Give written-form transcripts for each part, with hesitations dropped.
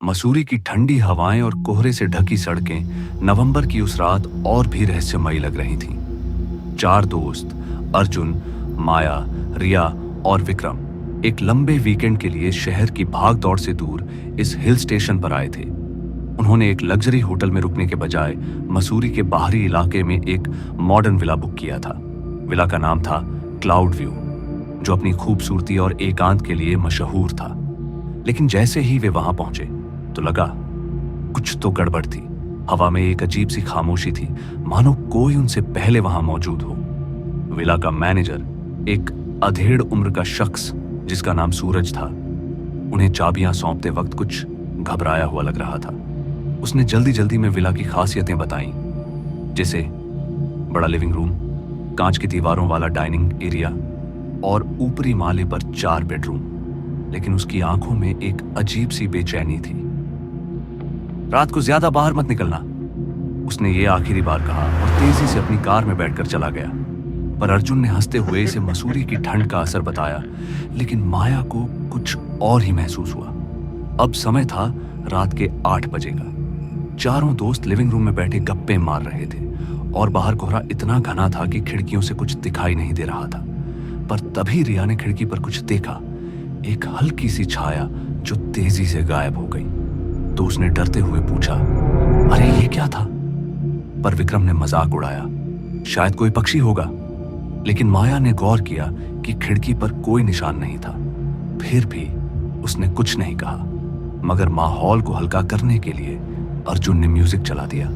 मसूरी की ठंडी हवाएं और कोहरे से ढकी सड़कें नवंबर की उस रात और भी रहस्यमयी लग रही थीं। चार दोस्त अर्जुन, माया, रिया और विक्रम एक लंबे वीकेंड के लिए शहर की भाग-दौड़ से दूर इस हिल स्टेशन पर आए थे। उन्होंने एक लग्जरी होटल में रुकने के बजाय मसूरी के बाहरी इलाके में एक मॉडर्न विला बुक किया था। विला का नाम था क्लाउड व्यू, जो अपनी खूबसूरती और एकांत के लिए मशहूर था। लेकिन जैसे ही वे वहां पहुंचे तो लगा कुछ तो गड़बड़ थी। हवा में एक अजीब सी खामोशी थी, मानो कोई उनसे पहले वहां मौजूद हो। विला का मैनेजर, एक अधेड़ उम्र का शख्स जिसका नाम सूरज था, उन्हें चाबियां सौंपते वक्त कुछ घबराया हुआ लग रहा था। उसने जल्दी जल्दी में विला की खासियतें बताईं, जैसे बड़ा लिविंग रूम, कांच की दीवारों वाला डाइनिंग एरिया और ऊपरी माले पर 4 बेडरूम। लेकिन उसकी आंखों में एक अजीब सी बेचैनी थी। रात को ज्यादा बाहर मत निकलना, उसने ये आखिरी बार कहा और तेजी से अपनी कार में बैठकर चला गया। पर अर्जुन ने हंसते हुए इसे मसूरी की ठंड का असर बताया, लेकिन माया को कुछ और ही महसूस हुआ। अब समय था रात के 8 बजे का। चारों दोस्त लिविंग रूम में बैठे गप्पे मार रहे थे और बाहर कोहरा इतना घना था कि खिड़कियों से कुछ दिखाई नहीं दे रहा था। पर तभी रिया ने खिड़की पर कुछ देखा, एक हल्की सी छाया जो तेजी से गायब हो गई। तो उसने डरते हुए पूछा, अरे ये क्या था? पर विक्रम ने मजाक उड़ाया, शायद कोई पक्षी होगा। लेकिन माया ने गौर किया कि खिड़की पर कोई निशान नहीं था। फिर भी उसने कुछ नहीं कहा, मगर माहौल को हल्का करने के लिए अर्जुन ने म्यूजिक चला दिया।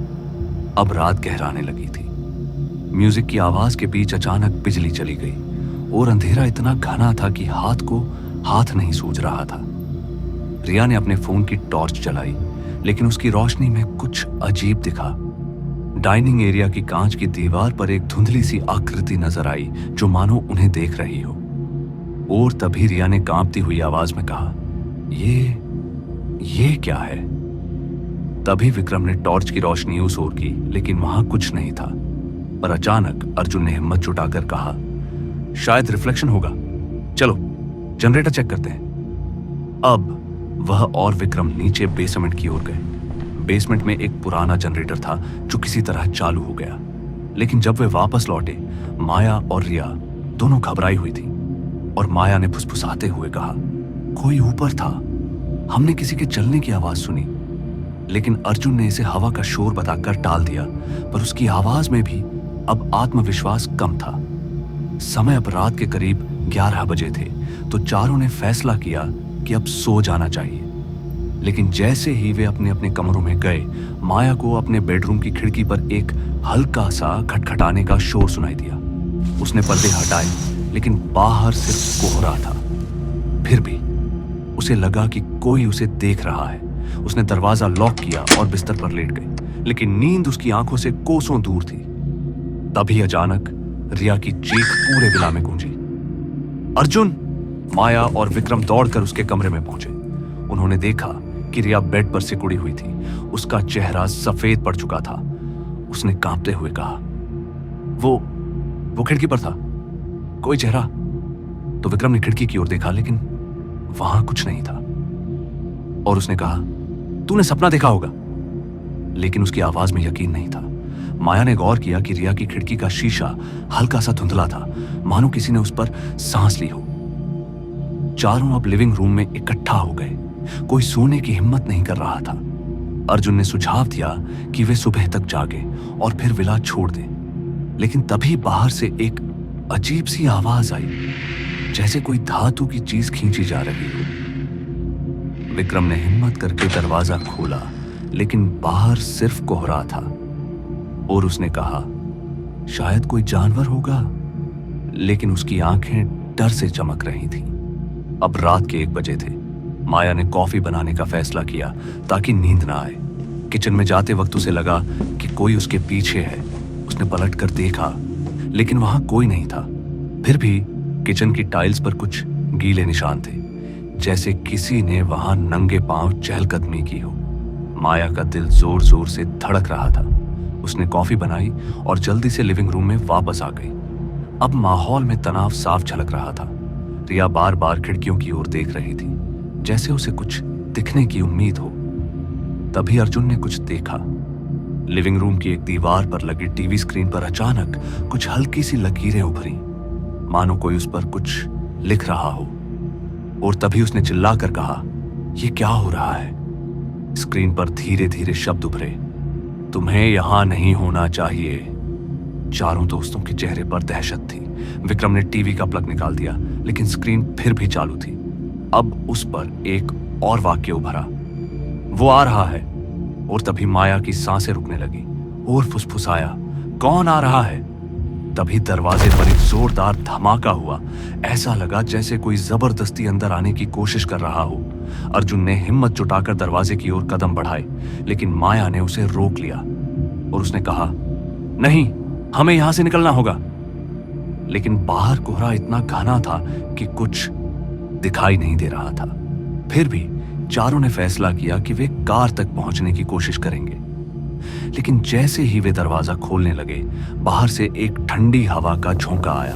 अब रात गहराने लगी थी। म्यूजिक की आवाज के बीच अचानक बिजली चली गई और अंधेरा इतना घना था कि हाथ को हाथ नहीं सूझ रहा था। रिया ने अपने फोन की टॉर्च जलाई, लेकिन उसकी रोशनी में कुछ अजीब दिखा। डाइनिंग एरिया की कांच की दीवार पर एक धुंधली सी आकृति नजर आई जो मानो उन्हें देख रही हो। और तभी रिया ने कांपती हुई आवाज में कहा, ये क्या है? तभी विक्रम ने टॉर्च की रोशनी उस ओर की, लेकिन वहां कुछ नहीं था। पर अचानक अर्जुन ने हिम्मत जुटाकर कहा, शायद रिफ्लेक्शन होगा, चलो जनरेटर चेक करते हैं। अब वह और विक्रम नीचे बेसमेंट की ओर गए। बेसमेंट में एक पुराना जनरेटर था जो किसी तरह चालू हो गया। लेकिन जब वे वापस लौटे, माया और रिया दोनों घबराई हुई थी और माया ने फुसफुसाते हुए कहा, कोई ऊपर था, हमने किसी के चलने की आवाज सुनी। लेकिन अर्जुन ने इसे हवा का शोर बताकर टाल दिया, पर उसकी आवाज में भी अब आत्मविश्वास कम था। समय अब रात के करीब 11 बजे थे, तो चारों ने फैसला किया कि अब सो जाना चाहिए। लेकिन जैसे ही वे अपने अपने कमरों में गए, माया को अपने बेडरूम की खिड़की पर एक हल्का सा खटखटाने का शोर सुनाई दिया। उसने पर्दे हटाए, लेकिन बाहर सिर्फ कोहरा था। फिर भी उसे लगा कि कोई उसे देख रहा है। उसने दरवाजा लॉक किया और बिस्तर पर लेट गई, लेकिन नींद उसकी आंखों से कोसों दूर थी। तभी अचानक रिया की चीख पूरे विला में गूंजी, अर्जुन! माया और विक्रम दौड़कर उसके कमरे में पहुंचे। उन्होंने देखा कि रिया बेड पर सिकुड़ी हुई थी। उसका चेहरा सफेद पड़ चुका था। उसने कांपते हुए कहा, वो खिड़की पर था, कोई चेहरा। तो विक्रम ने खिड़की की ओर देखा, लेकिन वहां कुछ नहीं था। और उसने कहा, तूने सपना देखा होगा। लेकिन उसकी आवाज में यकीन नहीं था। माया ने गौर किया कि रिया की खिड़की का शीशा हल्का सा धुंधला था, मानो किसी ने उस पर सांस ली हो। चारों अब लिविंग रूम में इकट्ठा हो गए। कोई सोने की हिम्मत नहीं कर रहा था। अर्जुन ने सुझाव दिया कि वे सुबह तक जागे और फिर विला छोड़ दें। लेकिन तभी बाहर से एक अजीब सी आवाज आई, जैसे कोई धातु की चीज खींची जा रही हो। विक्रम ने हिम्मत करके दरवाजा खोला, लेकिन बाहर सिर्फ कोहरा था। और उसने कहा, शायद कोई जानवर होगा। लेकिन उसकी आंखें डर से चमक रही थीं। अब रात के 1 बजे थे। माया ने कॉफी बनाने का फैसला किया ताकि नींद ना आए। किचन में जाते वक्त उसे लगा कि कोई उसके पीछे है। उसने पलट कर देखा, लेकिन वहां कोई नहीं था। फिर भी किचन की टाइल्स पर कुछ गीले निशान थे, जैसे किसी ने वहां नंगे पांव चहलकदमी की हो। माया का दिल जोर जोर से धड़क रहा था। उसने कॉफी बनाई और जल्दी से लिविंग रूम में वापस आ गई। अब माहौल में तनाव साफ झलक रहा था। रिया बार बार खिड़कियों की ओर देख रही थी, जैसे उसे कुछ दिखने की उम्मीद हो। तभी अर्जुन ने कुछ देखा। लिविंग रूम की एक दीवार पर लगी टीवी स्क्रीन पर अचानक कुछ हल्की सी लकीरें उभरी, मानो कोई उस पर कुछ लिख रहा हो। और तभी उसने चिल्लाकर कहा, यह क्या हो रहा है? स्क्रीन पर धीरे धीरे शब्द उभरे, तुम्हें यहां नहीं होना चाहिए। चारों दोस्तों के चेहरे पर दहशत थी। विक्रम ने टीवी का प्लग निकाल दिया, लेकिन स्क्रीन फिर भी चालू थी। अब उस पर एक और वाक्य उभरा, वो आ रहा है। और तभी माया की सांसें रुकने लगी और फुसफुसाया, कौन आ रहा है? तभी दरवाजे पर एक जोरदार धमाका हुआ। ऐसा लगा जैसे कोई जबरदस्ती अंदर आने की कोशिश कर रहा हो। अर्जुन ने हिम्मत जुटाकर दरवाजे की ओर कदम बढ़ाए, लेकिन माया ने उसे रोक लिया और उसने कहा, नहीं, हमें यहां से निकलना होगा। लेकिन बाहर कोहरा इतना घना था कि कुछ दिखाई नहीं दे रहा था। फिर भी चारों ने फैसला किया कि वे कार तक पहुंचने की कोशिश करेंगे। लेकिन जैसे ही वे दरवाजा खोलने लगे, बाहर से एक ठंडी हवा का झोंका आया,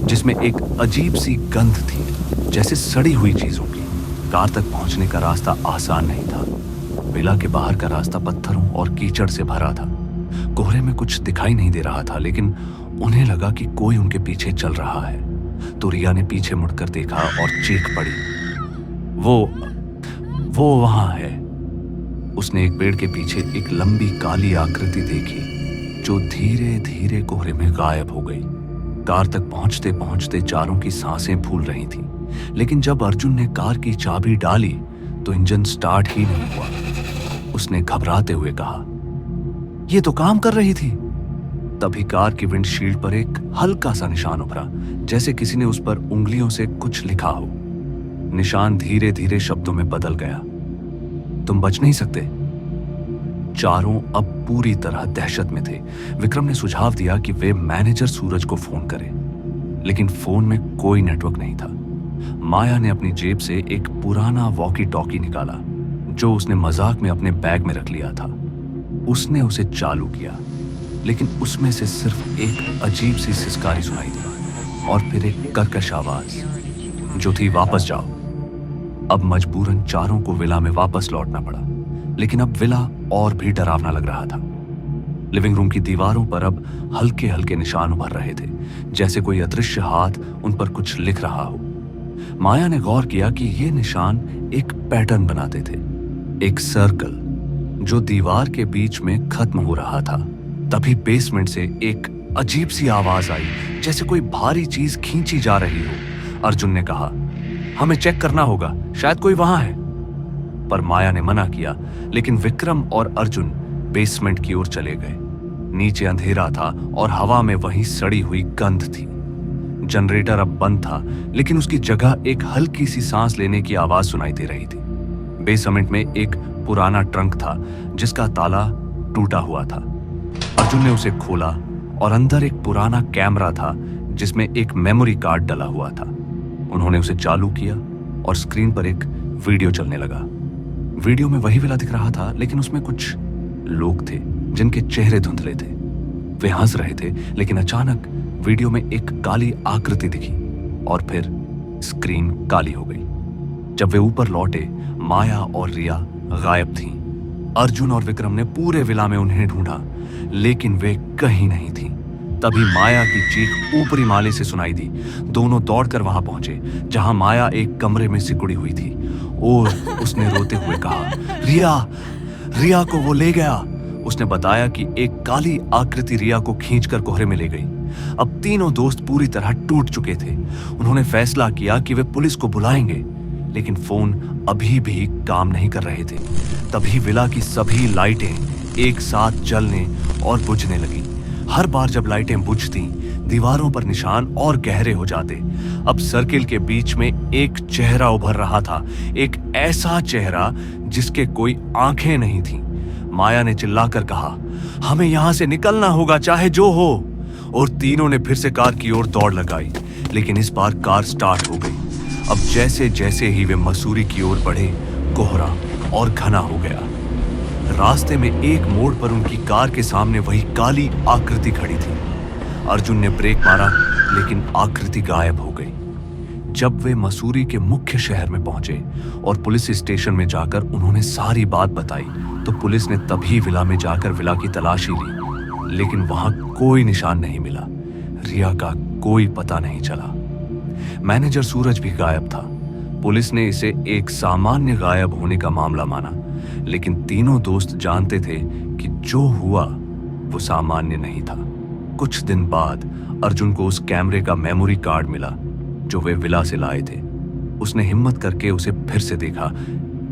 जिसमें एक अजीब सी गंध थी, जैसे सड़ी हुई चीजों की। कार तक पहुंचने का रास्ता आसान नहीं था। विला के बाहर का रास्ता पत्थरों और कीचड़ से भरा था। कोहरे में कुछ दिखाई नहीं दे रहा था, लेकिन उन्हें लगा कि कोई उनके पीछे चल रहा है। तो रिया ने पीछे मुड़कर देखा और चीख पड़ी, वो वहां है। उसने एक पेड़ के पीछे एक लंबी काली आकृति देखी, जो धीरे धीरे कोहरे में गायब हो गई। कार तक पहुंचते पहुंचते चारों की सांसें फूल रही थीं, लेकिन जब अर्जुन ने कार की चाबी डाली तो इंजन स्टार्ट ही नहीं हुआ। उसने घबराते हुए कहा, यह तो काम कर रही थी। तभी कार की विंडशील्ड पर एक हल्का सा निशान उभरा, जैसे किसी ने उस पर उंगलियों से कुछ लिखा हो। निशान धीरे धीरे शब्दों में बदल गया, तुम बच नहीं सकते। चारों अब पूरी तरह दहशत में थे। विक्रम ने सुझाव दिया कि वे मैनेजर सूरज को फोन करें, लेकिन फोन में कोई नेटवर्क नहीं था। माया ने अपनी जेब से एक पुराना वॉकी टॉकी निकाला, जो उसने मजाक में अपने बैग में रख लिया था। उसने उसे चालू किया, लेकिन उसमें से सिर्फ एक अजीब सी सिसकारी सुनाई दी और फिर एक कर्कश आवाज, जो थी, वापस जाओ। अब मजबूरन चारों को विला में वापस लौटना पड़ा, लेकिन अब विला और भी डरावना लग रहा था। लिविंग रूम की दीवारों पर अब हल्के हल्के निशान उभर रहे थे, जैसे कोई अदृश्य हाथ उन पर कुछ लिख रहा हो। माया ने गौर किया कि ये निशान एक पैटर्न बनाते थे, एक सर्कल जो दीवार के बीच में खत्म हो रहा था। तभी बेसमेंट से एक अजीब सी आवाज आई, जैसे कोई भारी चीज खींची जा रही हो। अर्जुन ने कहा, हमें चेक करना होगा, शायद कोई वहां है। पर माया ने मना किया, लेकिन विक्रम और अर्जुन बेसमेंट की ओर चले गए। नीचे अंधेरा था और हवा में वही सड़ी हुई गंध थी। जनरेटर अब बंद था, लेकिन उसकी जगह एक हल्की सी सांस लेने की आवाज सुनाई दे रही थी। बेसमेंट में एक पुराना ट्रंक था, जिसका ताला टूटा हुआ था। अर्जुन ने उसे खोला और अंदर एक पुराना कैमरा था, जिसमें एक मेमोरी कार्ड डला हुआ था। उन्होंने उसे चालू किया और स्क्रीन पर एक वीडियो चलने लगा। वीडियो में वही विला दिख रहा था, लेकिन उसमें कुछ लोग थे जिनके चेहरे धुंधले थे। वे हंस रहे थे, लेकिन अचानक वीडियो में एक काली आकृति दिखी और फिर स्क्रीन काली हो गई। जब वे ऊपर लौटे, माया और रिया गायब थीं। अर्जुन और विक्रम ने पूरे विला में उन्हें ढूंढा, लेकिन वे कहीं नहीं थीं। तभी माया की चीख ऊपरी माले से सुनाई दी। दोनों दौड़कर वहां पहुंचे, जहां माया एक कमरे में सिकुड़ी हुई थी, और उसने रोते हुए कहा, रिया को वो ले गया। उसने बताया कि एक काली आकृति रिया को खींचकर कोहरे में ले गई। अब तीनों दोस्त पूरी तरह टूट चुके थे। उन्होंने फैसला किया कि वे पुलिस को बुलाएंगे, लेकिन फोन अभी भी काम नहीं कर रहे थे। तभी विला की सभी लाइटें एक साथ जलने और बुझने लगी। हर बार जब लाइटें बुझती, दीवारों पर निशान और गहरे हो जाते। अब सर्किल के बीच में एक चेहरा उभर रहा था, एक ऐसा चेहरा जिसके कोई आंखें नहीं थीं। माया ने चिल्लाकर कहा, हमें यहां से निकलना होगा, चाहे जो हो। और तीनों ने फिर से कार की ओर दौड़ लगाई, लेकिन इस बार कार स्टार्ट हो गई। अब जैसे जैसे ही वे मसूरी की ओर बढ़े, कोहरा और घना हो गया। रास्ते में एक मोड़ पर उनकी कार के सामने वही काली आकृति खड़ी थी। अर्जुन ने ब्रेक मारा, लेकिन आकृति गायब हो गई। जब वे मसूरी के मुख्य शहर में पहुंचे और पुलिस स्टेशन में जाकर उन्होंने सारी बात बताई, तो पुलिस ने तभी विला में जाकर विला की तलाशी ली, लेकिन वहां कोई निशान नहीं मिला। रिया का कोई पता नहीं चला। मैनेजर सूरज भी गायब था। पुलिस ने इसे एक सामान्य गायब होने का मामला माना, लेकिन तीनों दोस्त जानते थे कि जो हुआ वो सामान्य नहीं था। कुछ दिन बाद अर्जुन को उस कैमरे का मेमोरी कार्ड मिला जो वे विला से लाए थे। उसने हिम्मत करके उसे फिर से देखा।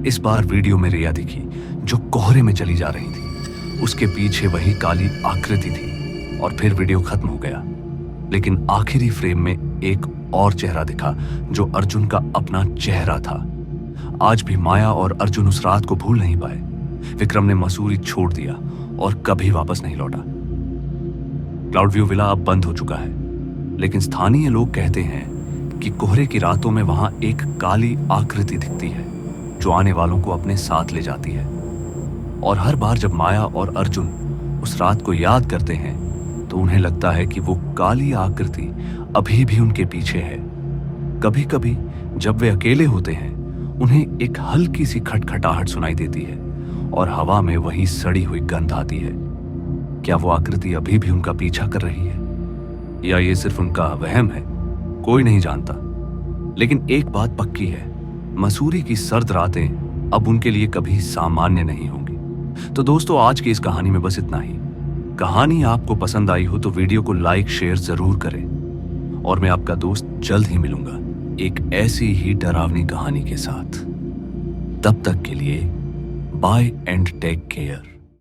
इस बार वीडियो में रिया दिखी जो कोहरे में चली जा रही थी। उसके पीछे वही काली आकृति थी और फिर वीडियो खत्म हो गया। लेकिन आखिरी फ्रेम में एक और चेहरा दिखा जो अर्जुन का अपना चेहरा था। आज भी माया और अर्जुन उस रात को भूल नहीं पाए। विक्रम ने मसूरी छोड़ दिया और कभी वापस नहीं लौटा। क्लाउड व्यू विला अब बंद हो चुका है, लेकिन स्थानीय लोग कहते हैं कि कोहरे की रातों में वहां एक काली आकृति दिखती है जो आने वालों को अपने साथ ले जाती है। और हर बार जब माया और अर्जुन उस रात को याद करते हैं तो उन्हें लगता है कि वो काली आकृति अभी भी उनके पीछे है। कभी कभी जब वे अकेले होते हैं उन्हें एक हल्की सी खटखटाहट सुनाई देती है और हवा में वही सड़ी हुई गंध आती है। क्या वो आकृति अभी भी उनका पीछा कर रही है या ये सिर्फ उनका वहम है? कोई नहीं जानता। लेकिन एक बात पक्की है, मसूरी की सर्द रातें अब उनके लिए कभी सामान्य नहीं होंगी। तो दोस्तों, आज की इस कहानी में बस इतना ही। कहानी आपको पसंद आई हो तो वीडियो को लाइक शेयर जरूर करें और मैं आपका दोस्त जल्द ही मिलूंगा एक ऐसी ही डरावनी कहानी के साथ। तब तक के लिए बाय एंड टेक केयर।